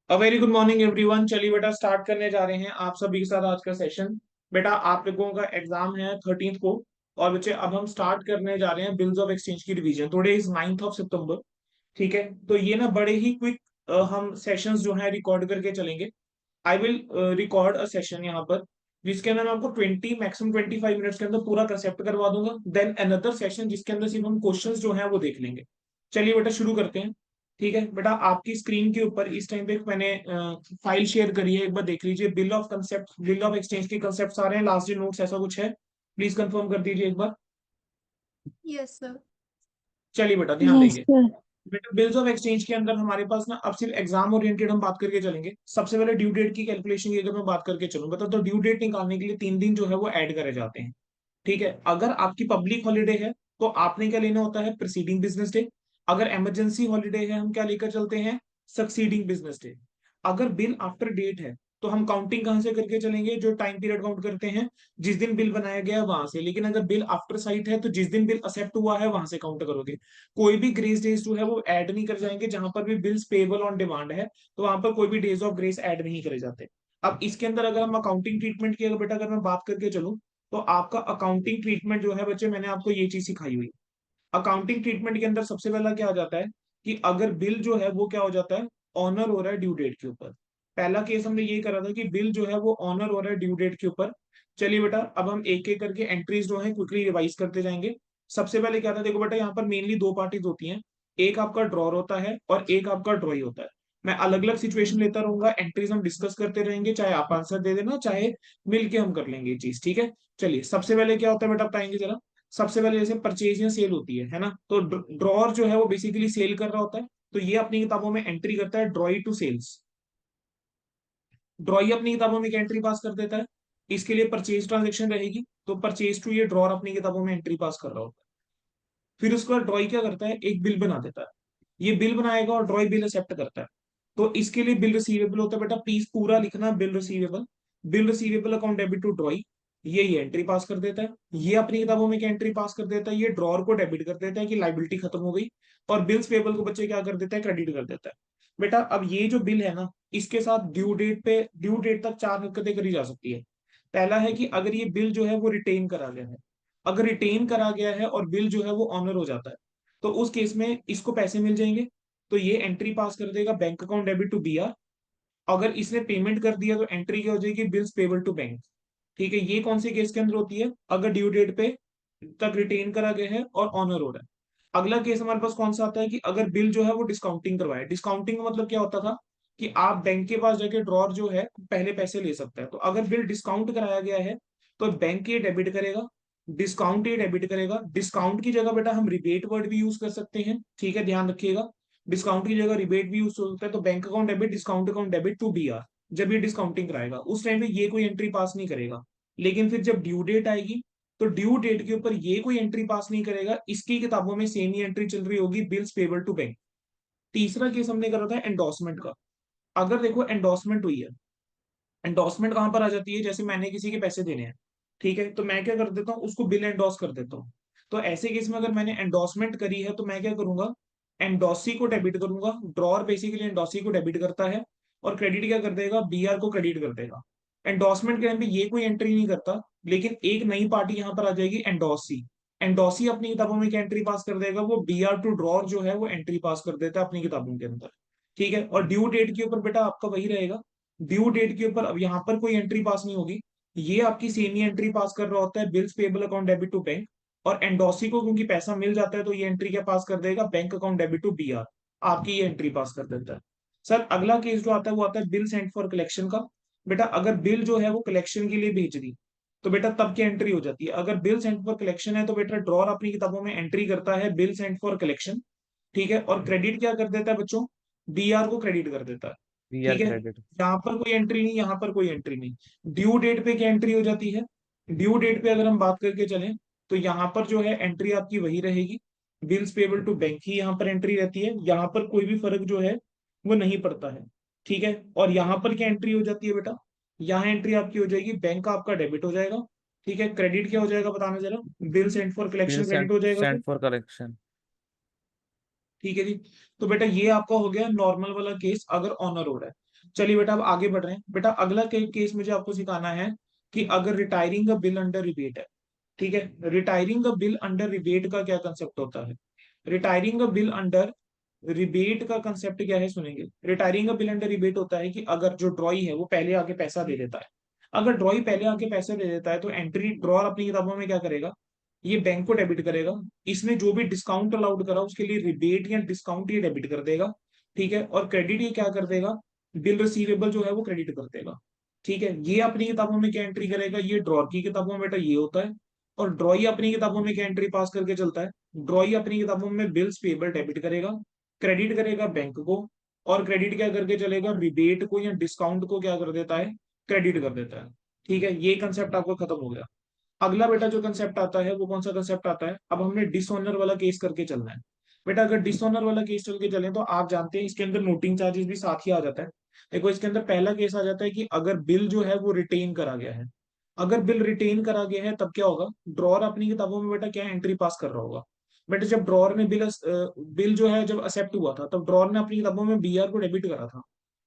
A very good morning everyone. चलिए बेटा start करने जा रहे हैं आप सभी के साथ आज का सेशन। बेटा आप लोगों का एग्जाम है 13th को। और बच्चे अब हम स्टार्ट करने जा रहे हैं बिल्स ऑफ एक्सचेंज की revision. Today is 9th of September. ठीक है, तो ये ना बड़े ही क्विक हम सेशंस जो है रिकॉर्ड करके चलेंगे। I will record a session यहाँ पर, जिसके अंदर मैं आपको 20 मैक्सिमम 25 मिनट्स के अंदर पूरा कंसेप्ट करवा दूंगा। देन अनदर सेशन जिसके अंदर सिर्फ हम क्वेश्चंस जो है वो देख लेंगे। चलिए बेटा शुरू करते हैं। ठीक है बेटा, आपकी स्क्रीन के ऊपर इस टाइम पे मैंने फाइल शेयर करी है, एक बार देख लीजिए। Bill of concept, bill of exchange के कंसेप्ट आ रहे हैं, लास्ट डे नोट्स ऐसा कुछ है। प्लीज कंफर्म कर दीजिए एक बार। Yes sir. चलिए बेटा ध्यान यस देंगे। सर। बेटा बिल्स ऑफ एक्सचेंज के अंदर हमारे पास ना अब सिर्फ एग्जाम ओरिएंटेड हम बात करके चलेंगे। सबसे पहले ड्यू डेट की कैलकुलेशन की अगर मैं बात करके चलूंगा तो ड्यू डेट निकालने के लिए 3 दिन जो है वो ऐड करे जाते हैं। ठीक है, अगर आपकी पब्लिक हॉलीडे है तो आपने क्या लेना होता है, प्रीसीडिंग बिजनेस डे। अगर इमरजेंसी हॉलीडे है हम क्या लेकर चलते हैं, सक्सीडिंग बिजनेस डे। अगर बिल आफ्टर डेट है तो हम काउंटिंग कहां से करके चलेंगे, जो टाइम पीरियड काउंट करते हैं जिस दिन बिल बनाया गया है वहां से। लेकिन अगर बिल आफ्टर साइट है तो जिस दिन बिल एक्सेप्ट हुआ है वहां से काउंट करोगे। कोई भी ग्रेस डेज जो है वो ऐड नहीं कर जाएंगे। जहां पर भी बिल्स पेबल ऑन डिमांड है तो वहां पर कोई भी डेज ऑफ ग्रेस ऐड नहीं करे जाते। अब इसके अंदर अगर हम अकाउंटिंग ट्रीटमेंट की अगर बेटा अगर मैं बात करके चलूं, तो आपका अकाउंटिंग ट्रीटमेंट जो है बच्चे, मैंने आपको ये चीज सिखाई हुई। अकाउंटिंग ट्रीटमेंट के अंदर सबसे पहला क्या आ जाता है कि अगर बिल जो है वो क्या हो जाता है, ऑनर हो रहा है ड्यू डेट के ऊपर। पहला केस हमने ये करा था कि बिल जो है वो ऑनर हो रहा है ड्यू डेट के ऊपर। चलिए बेटा अब हम एक एक करके एंट्रीज जो है क्विकली रिवाइज करते जाएंगे। सबसे पहले क्या था, देखो बेटा यहाँ पर मेनली दो पार्टीज होती हैं। एक आपका ड्रॉर होता है और एक आपका ड्रॉई होता है। मैं अलग अलग सिचुएशन लेता रहूंगा, एंट्रीज हम डिस्कस करते रहेंगे, चाहे आप आंसर दे देना चाहे मिलके हम कर लेंगे ये चीज। ठीक है, चलिए सबसे पहले क्या होता है बेटा बताएंगे जरा। सबसे पहले जैसे परचेज या सेल होती है ना, तो ड्रॉर जो है वो बेसिकली सेल कर रहा होता है। तो ये अपनी किताबों में एंट्री करता है ड्रॉई टू सेल्स। ड्रॉई अपनी किताबों में क्या एंट्री पास कर देता है, इसके लिए परचेज ट्रांजेक्शन रहेगी तो परचेज टू, ये ड्रॉर अपनी किताबों में एंट्री पास कर रहा होता है। फिर उसके बाद ड्रॉई क्या करता है, एक बिल बना देता है। ये बिल बनाएगा और ड्रॉई बिल एक्सेप्ट करता है। तो इसके लिए बिल रिसीवेबल होता है बेटा, प्लीज पूरा लिखना bill receivable. Bill receivable account debit to drawee, ये एंट्री पास कर देता है। ये अपनी किताबों में क्या एंट्री पास कर देता है, ये ड्रॉर को डेबिट कर देता है कि लाइबिलिटी खत्म हो गई। और बिल्स पेबल को बच्चे क्या कर देता है, क्रेडिट कर देता है। बेटा अब ये जो बिल है ना, इसके साथ ड्यू डेट तक चार हरकतें करी जा सकती है। पहला है कि अगर ये बिल जो है वो रिटेन करा गया है। अगर रिटेन करा गया है और बिल जो है वो ऑनर हो जाता है तो उस केस में इसको पैसे मिल जाएंगे। तो ये एंट्री पास कर देगा bank account debit to BR. अगर इसने पेमेंट कर दिया तो एंट्री क्या हो जाएगी, बिल्स पेबल टू बैंक। ठीक है, ये कौन से केस के अंदर होती है, अगर ड्यू डेट पे तक रिटेन करा गया है और ऑनर हो रहा है। अगला केस हमारे पास कौन सा आता है कि अगर बिल जो है वो डिस्काउंटिंग करवाए। डिस्काउंटिंग का मतलब क्या होता था कि आप बैंक के पास जाके ड्रॉर जो है पहले पैसे ले सकता है। तो अगर बिल डिस्काउंट कराया गया है तो बैंक ये डेबिट करेगा, डिस्काउंट ये डेबिट करेगा। डिस्काउंट की जगह बेटा हम रिबेट वर्ड भी यूज कर सकते हैं, ठीक है ध्यान रखिएगा। डिस्काउंट की जगह रिबेट भी यूज हो सकता है। तो bank account debit, discount account debit to B R. जब ये डिस्काउंटिंग कराएगा उस टाइम पे ये कोई एंट्री पास नहीं करेगा। लेकिन फिर जब ड्यू डेट आएगी तो ड्यू डेट के ऊपर ये कोई एंट्री पास नहीं करेगा, इसकी किताबों में सेम ही एंट्री चल रही होगी, बिल्स पेबल टू बैंक। तीसरा केस हमने करा था एंडोर्समेंट का। अगर देखो एंडोर्समेंट हुई है, एंडोर्समेंट कहां पर आ जाती है, जैसे मैंने किसी के पैसे देने हैं, ठीक है, तो मैं क्या कर देता हूँ, उसको बिल एंडोर्स कर देता हूँ। तो ऐसे केस में अगर मैंने एंडोर्समेंट करी है तो मैं क्या करूंगा, एंडोसी को डेबिट करूंगा। ड्रॉर बेसिकली एंडोसी को डेबिट करता है और क्रेडिट क्या कर देगा, बीआर को क्रेडिट कर देगा। एंडोर्समेंट के टाइम पे ये कोई एंट्री नहीं करता। लेकिन एक नई पार्टी यहां पर आ जाएगी, एंडोसी। एंडोसी अपनी किताबों में क्या एंट्री पास कर देगा, वो बीआर टू ड्रॉर जो है वो एंट्री पास कर देता है अपनी किताबों के अंदर। ठीक है, और ड्यू डेट के ऊपर बेटा आपका वही रहेगा। ड्यू डेट के ऊपर अब यहाँ पर कोई एंट्री पास नहीं होगी। ये आपकी सेम ही एंट्री पास कर रहा होता है, bills payable account debit to bank. और एंडोसी को क्योंकि पैसा मिल जाता है तो ये एंट्री क्या पास कर देगा, bank account debit to BR. आपकी ये एंट्री पास कर देता है। सर अगला केस जो आता है वो आता है बिल सेंट फॉर कलेक्शन का। बेटा अगर बिल जो है वो कलेक्शन के लिए भेज दी तो बेटा तब क्या एंट्री हो जाती है, अगर बिल सेंट फॉर कलेक्शन है तो बेटा ड्रॉर अपनी किताबों में एंट्री करता है बिल सेंट फॉर कलेक्शन। ठीक है, और क्रेडिट क्या कर देता है बच्चों, बीआर को क्रेडिट कर देता है। वीआर ठीक है, क्रेडिट। यहाँ पर कोई एंट्री नहीं, यहाँ पर कोई एंट्री नहीं। ड्यू डेट पे क्या एंट्री हो जाती है, ड्यू डेट पे अगर हम बात करके चलें तो यहाँ पर जो है एंट्री आपकी वही रहेगी, बिल्स पेबल टू बैंक ही यहाँ पर एंट्री रहती है। यहाँ पर कोई भी फर्क जो है वो नहीं पड़ता है। ठीक है, और यहाँ पर क्या एंट्री हो जाती है बेटा, यहाँ एंट्री आपकी हो जाएगी, बैंक का आपका डेबिट हो जाएगा। ठीक है, क्रेडिट क्या हो जाएगा बताना जरा, bill sent for bill collection credit sent हो जाएगा। Sent for collection. ठीक है जी। तो बेटा ये आपका हो गया नॉर्मल वाला केस अगर ऑनर हो रहा है। चलिए बेटा अब आगे बढ़ रहे हैं। बेटा अगला केस मुझे आपको सिखाना है कि अगर रिटायरिंग अ बिल अंडर रिबेट है। ठीक है, रिटायरिंग अ बिल अंडर रिबेट का क्या कंसेप्ट होता है? रिटायरिंग अ बिल अंडर रिबेट का कंसेप्ट क्या है, सुनेंगे। रिटायरिंग अ बिल अंडर रिबेट होता है कि अगर जो ड्रॉई है वो पहले आके पैसा दे देता है। अगर ड्रॉई पहले आके पैसे दे देता है तो एंट्री ड्रॉर अपनी किताबों में क्या करेगा, ये बैंक को डेबिट करेगा। इसने जो भी डिस्काउंट अलाउड करा उसके लिए रिबेट या डिस्काउंट ये डेबिट कर देगा। ठीक है, और क्रेडिट ये क्या कर देगा, बिल रिसीवेबल जो है वो क्रेडिट कर देगा। ठीक है, ये अपनी किताबों में क्या एंट्री करेगा, ये ड्रॉर की किताबों में बेटा ये होता है। और ड्रॉई अपनी किताबों में क्या एंट्री पास करके चलता है, ड्रॉई अपनी किताबों में बिल्स पेबल डेबिट करेगा, क्रेडिट करेगा बैंक को। और क्रेडिट क्या करके चलेगा, रिबेट को या डिस्काउंट को क्या कर देता है, क्रेडिट कर देता है। ठीक है, ये कंसेप्ट आपको खत्म हो गया। अगला बेटा जो कंसेप्ट आता है वो कौन सा कंसेप्ट आता है, अब हमने डिसऑनर वाला केस करके चलना है। बेटा अगर डिसऑनर वाला केस चल के चले तो आप जानते हैं इसके अंदर नोटिंग चार्जेस भी साथ ही आ जाता है। देखो इसके अंदर पहला केस आ जाता है कि अगर बिल जो है वो रिटेन करा गया है। अगर बिल रिटेन करा गया है तब क्या होगा, ड्रॉर अपनी किताबों में बेटा क्या एंट्री पास कर रहा होगा। बेटा जब ड्रॉर ने बिल जो है जब एक्सेप्ट हुआ था तब ड्रॉर ने अपनी किताबों में बीआर को डेबिट करा था।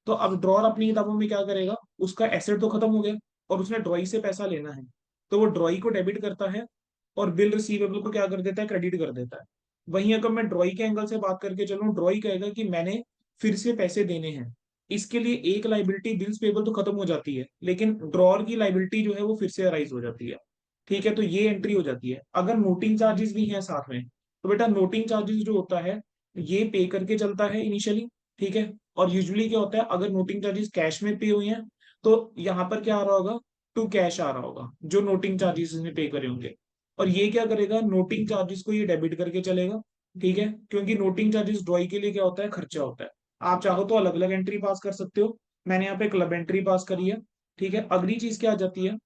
तो अब ड्रॉर अपनी किताबों में क्या करेगा, उसका एसेट तो खत्म हो गया और उसने ड्रॉई से पैसा लेना है। तो वो ड्रॉई को डेबिट करता है और बिल रिसीवेबल को क्या कर देता है, क्रेडिट कर देता है। वहीं अगर मैं ड्रॉई के एंगल से बात करके चलूं, ड्रॉई कहेगा कि मैंने फिर से पैसे देने हैं। इसके लिए एक लाइबिलिटी बिल्स पेबल तो खत्म हो जाती है लेकिन ड्रॉर की लाइबिलिटी जो है वो फिर से अराइज हो जाती है। ठीक है, तो ये एंट्री हो जाती है। अगर नोटिंग चार्जेस भी हैं साथ में तो बेटा नोटिंग चार्जेस जो होता है ये पे करके चलता है इनिशियली। ठीक है, और यूजुअली क्या होता है अगर नोटिंग चार्जेस कैश में पे हुए हैं तो यहाँ पर क्या आ रहा होगा, टू कैश आ रहा होगा जो नोटिंग चार्जेस ने पे करे होंगे। और ये क्या करेगा, नोटिंग चार्जेस को ये डेबिट करके चलेगा। ठीक है, क्योंकि नोटिंग चार्जेस ड्रॉई के लिए क्या होता है, खर्चा होता है। आप चाहो तो अलग अलग एंट्री पास कर सकते हो, मैंने यहाँ पे क्लब एंट्री पास करी है। ठीक है, अगली चीज क्या आ जाती है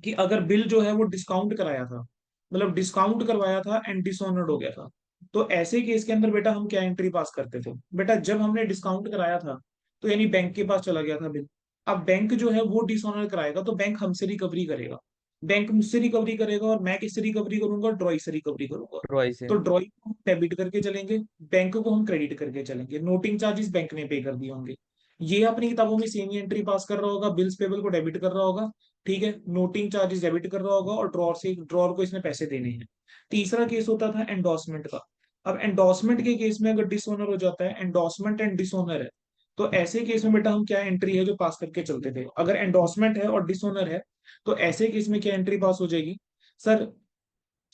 कि अगर बिल जो है वो डिस्काउंट कराया था, मतलब डिस्काउंट करवाया था एंड डिसऑनर्ड हो गया था, तो ऐसे केस के अंदर बेटा हम क्या एंट्री पास करते थे, बेटा जब हमने डिस्काउंट कराया था तो यानी बैंक के पास चला गया था बिल। अब बैंक जो है वो डिसऑनर कराएगा तो बैंक हमसे रिकवरी करेगा। बैंक मुझसे रिकवरी करेगा और मैं किससे रिकवरी करूंगा, ड्रॉई से रिकवरी करूंगा। ट्रॉय से। तो ड्रॉई को हम डेबिट करके चलेंगे, बैंक को हम क्रेडिट करके चलेंगे, नोटिंग चार्जेस बैंक ने पे कर दिए होंगे। ये अपनी किताबों में सेम ही एंट्री पास कर रहा होगा, बिल्स पेबल को डेबिट कर रहा होगा। ठीक है, नोटिंग चार्जेस डेबिट कर रहा होगा और ड्रॉर को इसने पैसे देने हैं। तीसरा केस होता था एंडोर्समेंट का। अब एंडोर्समेंट के केस में अगर डिसओनर हो जाता है, एंडोर्समेंट एंड डिसओनर है, तो ऐसे केस में बेटा हम क्या एंट्री है जो पास करके चलते थे, अगर एंडोर्समेंट है और डिसओनर है तो ऐसे केस में क्या एंट्री पास हो जाएगी, सर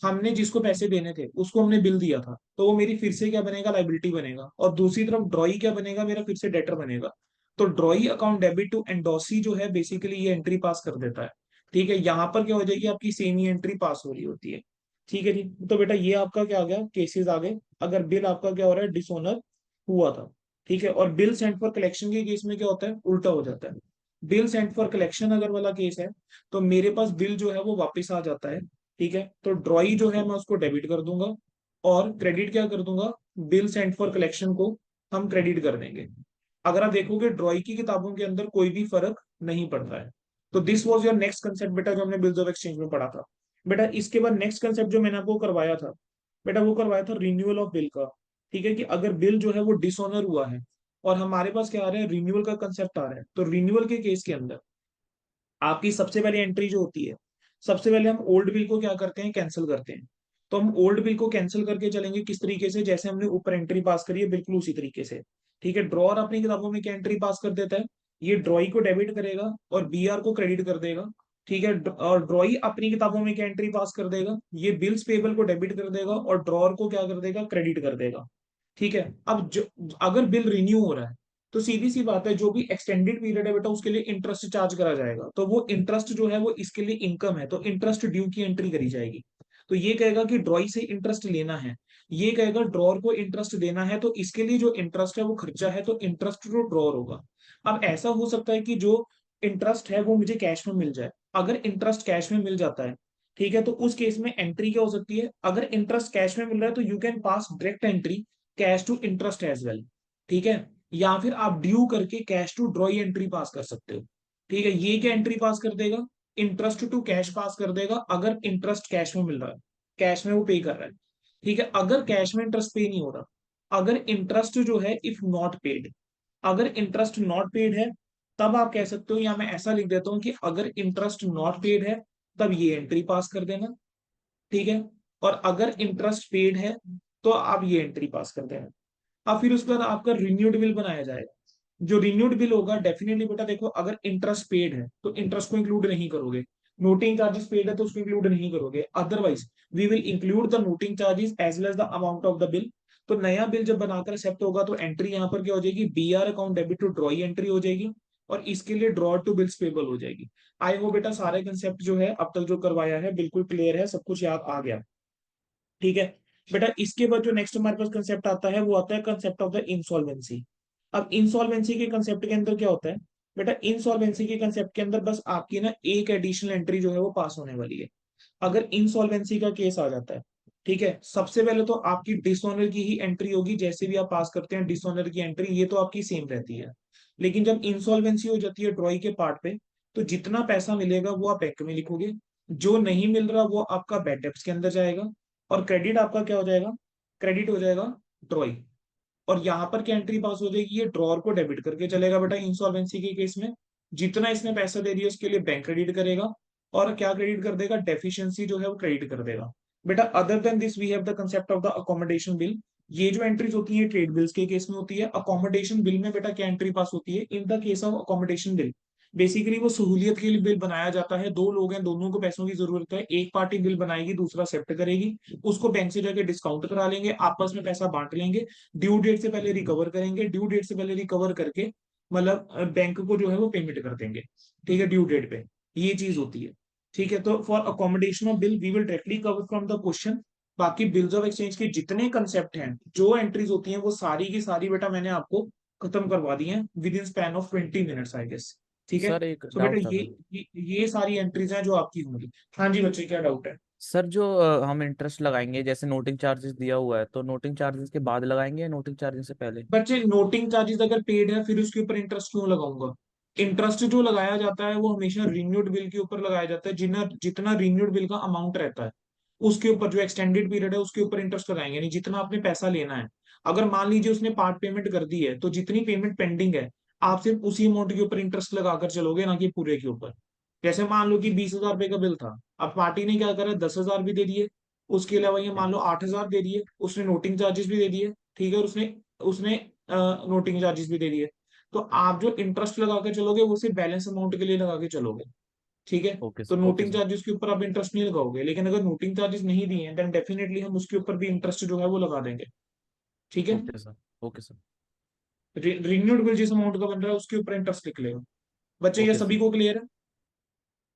हमने जिसको पैसे देने थे उसको हमने बिल दिया था तो वो मेरी फिर से क्या बनेगा, लाइबिलिटी बनेगा। और दूसरी तरफ ड्रॉई क्या बनेगा, मेरा फिर से डेटर बनेगा। तो ड्रॉई अकाउंट डेबिट टू एंडोसी जो है बेसिकली ये एंट्री पास कर देता है। ठीक है, यहाँ पर क्या हो जाएगी, आपकी सेम ही एंट्री पास हो रही होती है। ठीक है जी, तो बेटा ये आपका क्या आ गया, केसेस आ गए अगर बिल आपका क्या हो रहा है, डिसओनर हुआ था। ठीक है, और बिल सेंट फॉर कलेक्शन के केस में क्या होता है, उल्टा हो जाता है। बिल सेंट फॉर कलेक्शन अगर वाला केस है तो मेरे पास बिल जो है वो वापस आ जाता है। ठीक है, तो ड्रॉई जो है मैं उसको डेबिट कर दूंगा और क्रेडिट क्या कर दूंगा, बिल सेंट फॉर कलेक्शन को हम क्रेडिट कर देंगे। अगर आप देखोगे ड्रॉई की किताबों के अंदर कोई भी फर्क नहीं पड़ता है। तो this was your next concept बेटा जो हमने बिल्स ऑफ एक्सचेंज में पढ़ा था। बेटा इसके बाद नेक्स्ट कंसेप्ट जो मैंने आपको करवाया था, बेटा वो करवाया था रिन्यूअल ऑफ बिल का। ठीक है, कि अगर बिल जो है वो डिसऑनर हुआ है और हमारे पास क्या आ रहा है, रिन्यूअल का कंसेप्ट आ रहा है, तो रिन्यूअल के केस के अंदर आपकी सबसे पहली एंट्री जो होती है, सबसे पहले हम ओल्ड बिल को क्या करते हैं, कैंसिल करते हैं। तो हम ओल्ड बिल को कैंसिल करके चलेंगे किस तरीके से, जैसे हमने ऊपर एंट्री पास करी है बिल्कुल उसी तरीके से। ठीक है, ड्रॉर अपनी किताबों में क्या एंट्री पास कर देता है, ये ड्रॉई को डेबिट करेगा और बीआर को क्रेडिट कर देगा। ठीक है, और ड्रॉई अपनी किताबों में क्या एंट्री पास कर देगा, ये बिल्स पेबल को डेबिट कर देगा और ड्रॉर को क्या कर देगा, क्रेडिट कर देगा। ठीक है, अब अगर बिल रिन्यू हो रहा है तो सीधी सी बात है जो भी एक्सटेंडेड पीरियड है बेटा उसके लिए इंटरेस्ट चार्ज करा जाएगा, तो वो इंटरेस्ट जो है वो इसके लिए इनकम है तो इंटरेस्ट ड्यू की एंट्री करी जाएगी। तो ये कहेगा कि ड्रॉई से इंटरेस्ट लेना है, ये कहेगा ड्रॉर को इंटरेस्ट देना है, तो इसके लिए जो इंटरेस्ट है वो खर्चा है तो इंटरेस्ट जो ड्रॉर होगा। अब ऐसा हो सकता है कि जो इंटरेस्ट है वो मुझे कैश में मिल जाए। अगर इंटरेस्ट कैश में मिल जाता है, ठीक है, तो उस केस में एंट्री क्या हो सकती है, अगर इंटरेस्ट कैश में मिल रहा है तो you can pass direct entry cash to interest as well. ठीक है, या फिर आप ड्यू करके cash to drawee entry pass कर सकते हो। ठीक है, ये क्या एंट्री पास कर देगा, इंटरेस्ट टू कैश पास कर देगा अगर इंटरेस्ट कैश में मिल रहा है, कैश में वो पे कर रहा है। ठीक है, अगर कैश में इंटरेस्ट पे नहीं हो रहा अगर इंटरेस्ट जो है इफ नॉट पेड, अगर इंटरेस्ट नॉट पेड है तब आप कह सकते हो, या मैं ऐसा लिख देता हूं कि अगर इंटरेस्ट नॉट पेड है तब ये एंट्री पास कर देना, ठीक है। और अगर इंटरेस्ट पेड है तो आप ये एंट्री पास कर देना। अब फिर उसके बाद आपका रिन्यूड बिल बनाया जाएगा। जो रिन्यूड बिल होगा डेफिनेटली बेटा देखो, अगर इंटरेस्ट पेड है तो इंटरेस्ट को इंक्लूड नहीं करोगे, नोटिंग चार्जेस पेड है तो उसको इंक्लूड नहीं करोगे, otherwise we will include the noting charges as well as the amount of the bill. तो नया बिल जब बनाकर एक्सेप्ट होगा तो एंट्री यहाँ पर क्या हो जाएगी, BR account debit to drawee entry हो जाएगी, और इसके लिए ड्रॉ टू बिल्स पेबल हो जाएगी। आई होप बेटा सारे कंसेप्ट जो है अब तक जो करवाया है बिल्कुल क्लियर है, सब कुछ याद आ गया, ठीक है। बेटा इसके बाद जो नेक्स्ट हमारे पास कंसेप्ट आता है वो आता है कंसेप्ट ऑफ द इंसॉल्वेंसी। अब इंसॉल्वेंसी के कंसेप्ट के अंदर क्या होता है, बेटा इंसॉल्वेंसी के कंसेप्ट के अंदर बस आपकी ना एक एडिशनल एंट्री जो है वो पास होने वाली है। अगर इंसॉल्वेंसी का केस आ जाता है, ठीक है, सबसे पहले तो आपकी डिसऑनर की ही एंट्री होगी, जैसे भी आप पास करते हैं डिसऑनर की एंट्री ये तो आपकी सेम रहती है। लेकिन जब इंसॉल्वेंसी हो जाती है ड्रॉई के पार्ट पे, तो जितना पैसा मिलेगा वो आप बैंक में लिखोगे, जो नहीं मिल रहा वो आपका बैड डेब्ट्स के अंदर जाएगा, और क्रेडिट आपका क्या हो जाएगा, क्रेडिट हो जाएगा ड्रॉई। और यहाँ पर क्या एंट्री पास हो जाएगी, ये ड्रॉर को डेबिट करके चलेगा बेटा इंसॉल्वेंसी के केस में। जितना इसने पैसा दे दिया उसके लिए बैंक क्रेडिट करेगा, और क्या क्रेडिट कर देगा, डेफिशिएंसी जो है वो क्रेडिट कर देगा। बेटा other than this we have the concept of the accommodation bill. ये जो एंट्रीज होती है ट्रेड बिल्स के केस में होती है। अकोमोडेशन बिल में बेटा क्या एंट्री पास होती है, in the case of accommodation bill basically वो सहूलियत के लिए बिल बनाया जाता है, दो लोग हैं दोनों को पैसों की जरूरत है, एक पार्टी बिल बनाएगी दूसरा सेप्ट करेगी, उसको बैंक से जाके डिस्काउंट करा लेंगे, आपस में पैसा बांट लेंगे, ड्यू डेट से पहले रिकवर करेंगे, ड्यू डेट से पहले रिकवर करके मतलब बैंक को जो है वो पेमेंट कर देंगे, ठीक है, ड्यू डेट पे। ये चीज होती है, ठीक है। तो for accommodation of bill we will directly cover from the question. बाकी बिल्स ऑफ एक्सचेंज के जितने कंसेप्ट हैं, जो एंट्रीज होती हैं, वो सारी की सारी बेटा मैंने आपको खत्म करवा दी हैं within span of 20 minutes I guess, ठीक है। सर एक तो बेटा डाउट था सर। ये सारी एंट्रीज हैं जो आपकी होंगी। हाँ जी बच्चे, क्या डाउट है। सर जो हम इंटरेस्ट लगाएंगे, जैसे नोटिंग चार्जेस दिया हुआ है, तो नोटिंग चार्जेस के बाद लगाएंगे या नोटिंग चार्जेस से पहले? बच्चे नोटिंग चार्जेस अगर पेड है फिर उसके ऊपर इंटरेस्ट क्यों लगाऊंगा। इंटरेस्ट जो लगाया जाता है वो हमेशा रिन्यूड बिल के ऊपर लगाया जाता है, जितना जितना रिन्यूड बिल का अमाउंट रहता है उसके ऊपर, जो एक्सटेंडेड पीरियड है उसके ऊपर इंटरेस्ट लगाएंगे नहीं, जितना आपने पैसा लेना है। अगर मान लीजिए उसने पार्ट पेमेंट कर दी है तो जितनी पेमेंट पेंडिंग है आप सिर्फ उसी अमाउंट के ऊपर इंटरेस्ट लगाकर चलोगे, ना कि पूरे के ऊपर। जैसे मान लो कि 20,000 रुपए का बिल था, अब पार्टी ने क्या करा, 10,000 भी दे दिए, उसके अलावा ये मान लो 8,000 दे दिए, उसने नोटिंग चार्जेस भी दे दिए, ठीक है, और उसने उसने नोटिंग चार्जेस भी दे दिए। तो आप जो इंटरेस्ट लगा के चलोगे वो सिर्फ बैलेंस अमाउंट के लिए लगा के चलोगे, ठीक है। ओके तो sir, okay noting sir. Charges के ऊपर आप इंटरेस्ट नहीं लगाओगे, लेकिन अगर नोटिंग चार्जेस नहीं दिए हैं देन डेफिनेटली हम उसके ऊपर भी इंटरेस्ट जो है वो लगा देंगे, ठीक है। Okay sir, okay sir. Renewed bill जिस अमाउंट का बन रहा है उसके ऊपर इंटरेस्ट लिख लेगा। बच्चे ये ओके सभी सर। को क्लियर है,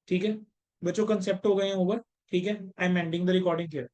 ठीक है। बच्चों कंसेप्ट हो गए हैं ओवर, ठीक है। I am ending the recording here.